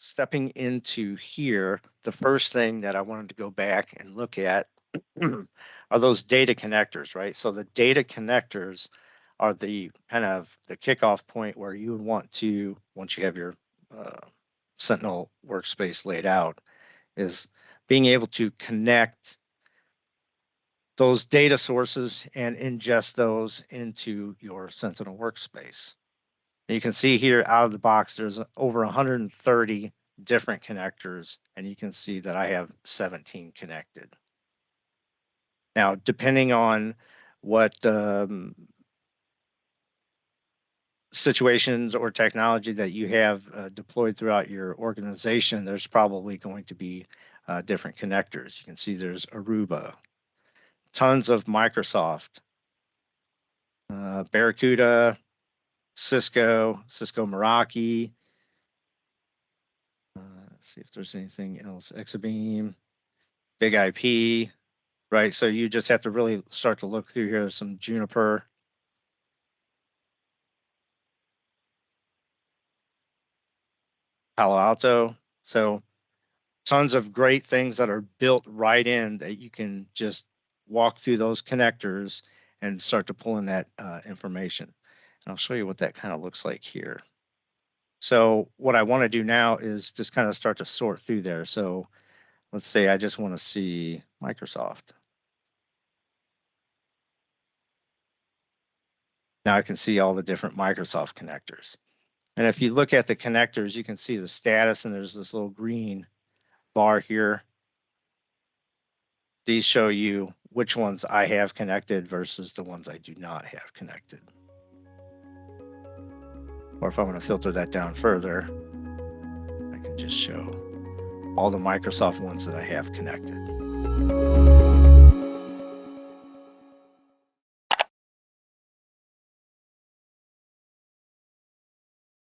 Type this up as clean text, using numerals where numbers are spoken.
stepping into here, the first thing that I wanted to go back and look at are those data connectors, right? So the data connectors are the kind of the kickoff point where you would want to, once you have your Sentinel workspace laid out, is being able to connect those data sources and ingest those into your Sentinel workspace. And you can see here out of the box, there's over 130 different connectors, and you can see that I have 17 connected. Now, depending on what situations or technology that you have deployed throughout your organization, there's probably going to be different connectors. You can see there's Aruba, tons of Microsoft, Barracuda, Cisco Meraki. Let's see if there's anything else. Exabeam, Big IP, right? So you just have to really start to look through here. Some Juniper. Palo Alto. So tons of great things that are built right in that you can just walk through those connectors and start to pull in that information. And I'll show you what that kind of looks like here. So what I want to do now is just kind of start to sort through there. So let's say I just want to see Microsoft. Now I can see all the different Microsoft connectors. And if you look at the connectors, you can see the status, and there's this little green bar here. These show you which ones I have connected versus the ones I do not have connected. Or if I want to filter that down further, I can just show all the Microsoft ones that I have connected.